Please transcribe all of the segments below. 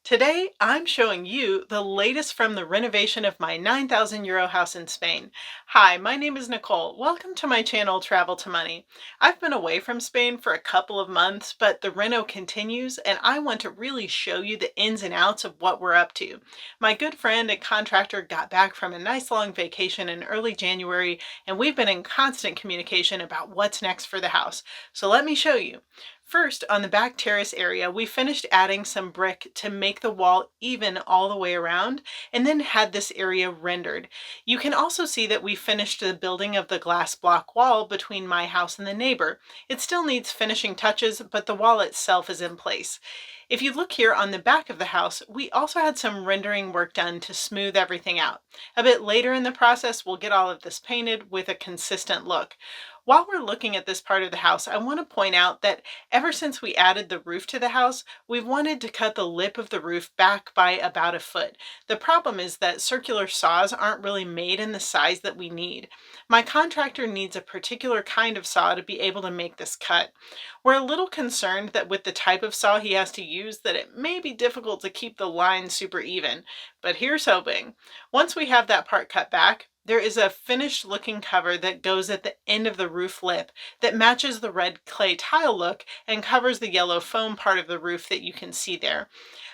Today, I'm showing you the latest from the renovation of my €9,000 house in Spain. Hi, my name is Nicole. Welcome to my channel, Travel to Money. I've been away from Spain for a couple of months, but the reno continues, and I want to really show you the ins and outs of what we're up to. My good friend and contractor got back from a nice long vacation in early January, and we've been in constant communication about what's next for the house. So let me show you. First, on the back terrace area, we finished adding some brick to make the wall even all the way around, and then had this area rendered. You can also see that we finished the building of the glass block wall between my house and the neighbor. It still needs finishing touches, but the wall itself is in place. If you look here on the back of the house, we also had some rendering work done to smooth everything out. A bit later in the process, we'll get all of this painted with a consistent look. While we're looking at this part of the house, I want to point out that ever since we added the roof to the house, we've wanted to cut the lip of the roof back by about a foot. The problem is that circular saws aren't really made in the size that we need. My contractor needs a particular kind of saw to be able to make this cut. We're a little concerned that with the type of saw he has to use that it may be difficult to keep the line super even, but here's hoping. Once we have that part cut back, there is a finished looking cover that goes at the end of the roof lip that matches the red clay tile look and covers the yellow foam part of the roof that you can see there.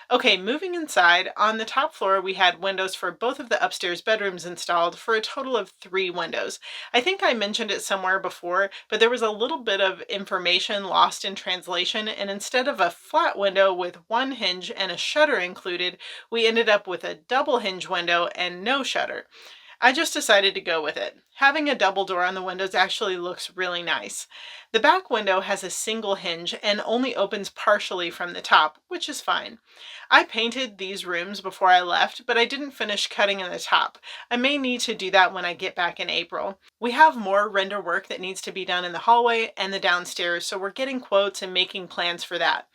Okay, moving inside, on the top floor we had windows for both of the upstairs bedrooms installed for a total of 3 windows. I think I mentioned it somewhere before, but there was a little bit of information lost in translation, and instead of a flat window with one hinge and a shutter included, we ended up with a double hinge window and no shutter. I just decided to go with it. Having a double door on the windows actually looks really nice. The back window has a single hinge and only opens partially from the top, which is fine. I painted these rooms before I left, but I didn't finish cutting in the top. I may need to do that when I get back in April. We have more render work that needs to be done in the hallway and the downstairs, so we're getting quotes and making plans for that.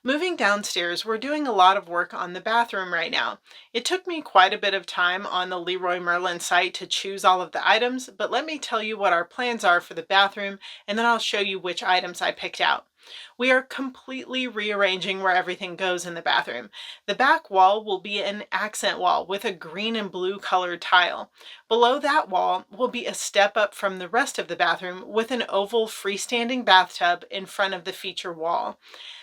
Moving downstairs, we're doing a lot of work on the bathroom right now. It took me quite a bit of time on the Leroy Merlin site to choose all of the items, but let me tell you what our plans are for the bathroom, and then I'll show you which items I picked out. We are completely rearranging where everything goes in the bathroom. The back wall will be an accent wall with a green and blue colored tile. Below that wall will be a step up from the rest of the bathroom with an oval freestanding bathtub in front of the feature wall.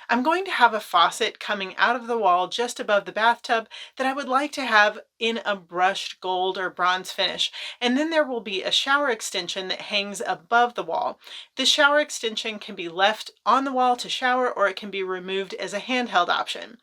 I'm going to have a faucet coming out of the wall just above the bathtub that I would like to have in a brushed gold or bronze finish, and then there will be a shower extension that hangs above the wall. The shower extension can be left on the wall to shower, or it can be removed as a handheld option.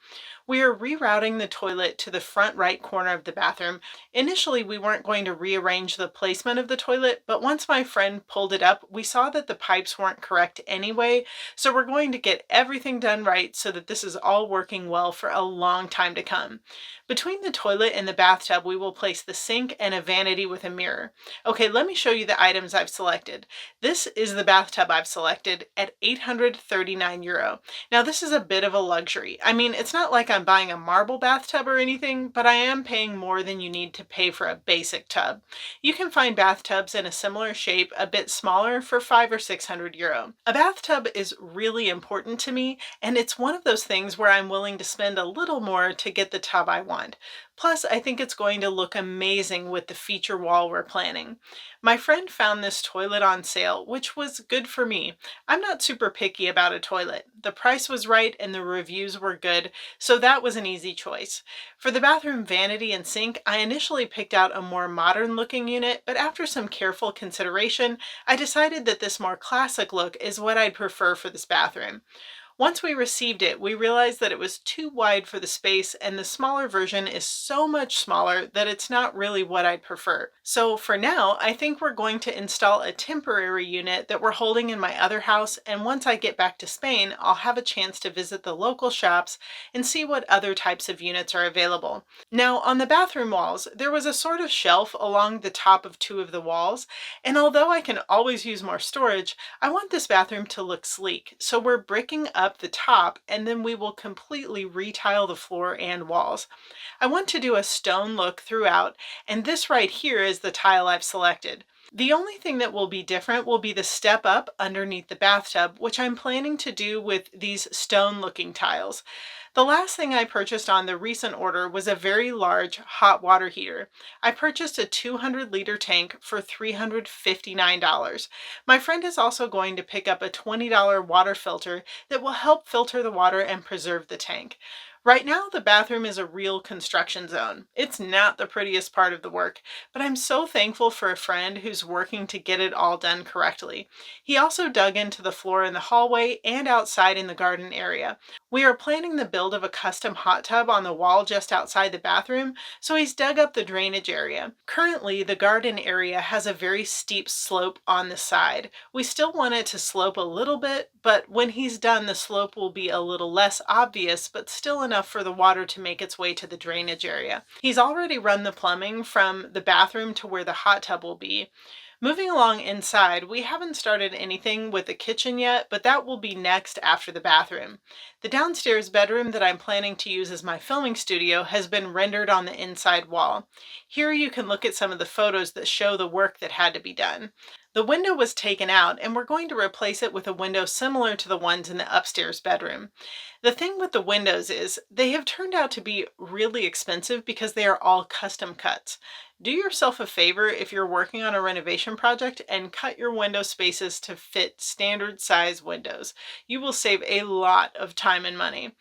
We are rerouting the toilet to the front right corner of the bathroom. Initially, we weren't going to rearrange the placement of the toilet, but once my friend pulled it up, we saw that the pipes weren't correct anyway, so we're going to get everything done right so that this is all working well for a long time to come. Between the toilet and the bathtub, we will place the sink and a vanity with a mirror. Okay, let me show you the items I've selected. This is the bathtub I've selected at €839. Now, this is a bit of a luxury. I mean, it's not like I'm buying a marble bathtub or anything, but I am paying more than you need to pay for a basic tub. You can find bathtubs in a similar shape, a bit smaller, for €500 or €600. A bathtub is really important to me, and it's one of those things where I'm willing to spend a little more to get the tub I want. Plus, I think it's going to look amazing with the feature wall we're planning. My friend found this toilet on sale, which was good for me. I'm not super picky about a toilet. The price was right and the reviews were good, so that was an easy choice. For the bathroom vanity and sink, I initially picked out a more modern looking unit, but after some careful consideration, I decided that this more classic look is what I'd prefer for this bathroom. Once we received it, we realized that it was too wide for the space, and the smaller version is so much smaller that it's not really what I'd prefer. So for now, I think we're going to install a temporary unit that we're holding in my other house, and once I get back to Spain, I'll have a chance to visit the local shops and see what other types of units are available. Now, on the bathroom walls, there was a sort of shelf along the top of 2 of the walls, and although I can always use more storage, I want this bathroom to look sleek, so we're bricking up the top, and then we will completely retile the floor and walls. I want to do a stone look throughout, and this right here is the tile I've selected. The only thing that will be different will be the step up underneath the bathtub, which I'm planning to do with these stone looking tiles. The last thing I purchased on the recent order was a very large hot water heater. I purchased a 200-liter tank for $359. My friend is also going to pick up a $20 water filter that will help filter the water and preserve the tank. Right now, the bathroom is a real construction zone. It's not the prettiest part of the work, but I'm so thankful for a friend who's working to get it all done correctly. He also dug into the floor in the hallway and outside in the garden area. We are planning the build of a custom hot tub on the wall just outside the bathroom, so he's dug up the drainage area. Currently, the garden area has a very steep slope on the side. We still want it to slope a little bit, but when he's done, the slope will be a little less obvious, but still enough for the water to make its way to the drainage area. He's already run the plumbing from the bathroom to where the hot tub will be. Moving along inside, we haven't started anything with the kitchen yet, but that will be next after the bathroom. The downstairs bedroom that I'm planning to use as my filming studio has been rendered on the inside wall. Here you can look at some of the photos that show the work that had to be done. The window was taken out, and we're going to replace it with a window similar to the ones in the upstairs bedroom. The thing with the windows is they have turned out to be really expensive because they are all custom cuts. Do yourself a favor if you're working on a renovation project and cut your window spaces to fit standard size windows. You will save a lot of time and money.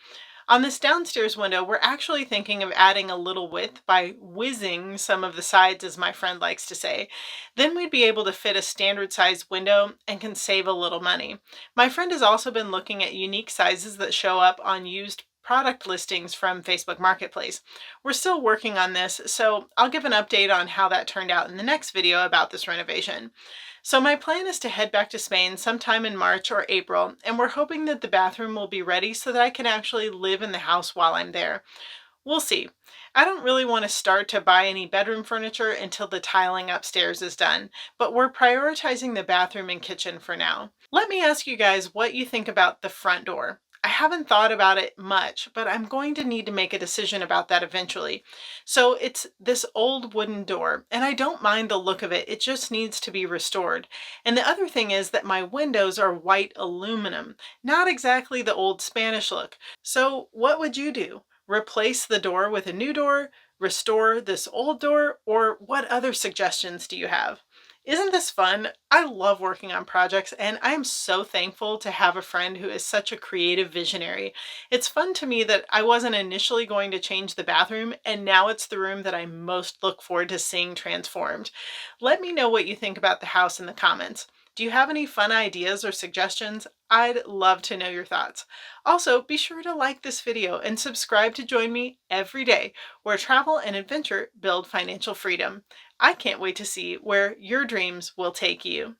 On this downstairs window, we're actually thinking of adding a little width by whizzing some of the sides, as my friend likes to say. Then we'd be able to fit a standard size window and can save a little money. My friend has also been looking at unique sizes that show up on used product listings from Facebook Marketplace. We're still working on this, so I'll give an update on how that turned out in the next video about this renovation. So my plan is to head back to Spain sometime in March or April, and we're hoping that the bathroom will be ready so that I can actually live in the house while I'm there. We'll see. I don't really want to start to buy any bedroom furniture until the tiling upstairs is done, but we're prioritizing the bathroom and kitchen for now. Let me ask you guys what you think about the front door. I haven't thought about it much, but I'm going to need to make a decision about that eventually. So it's this old wooden door, and I don't mind the look of it. It just needs to be restored. And the other thing is that my windows are white aluminum, not exactly the old Spanish look. So what would you do? Replace the door with a new door, restore this old door, or what other suggestions do you have? Isn't this fun? I love working on projects, and I am so thankful to have a friend who is such a creative visionary. It's fun to me that I wasn't initially going to change the bathroom, and now it's the room that I most look forward to seeing transformed. Let me know what you think about the house in the comments. Do you have any fun ideas or suggestions? I'd love to know your thoughts. Also, be sure to like this video and subscribe to join me every day where travel and adventure build financial freedom. I can't wait to see where your dreams will take you.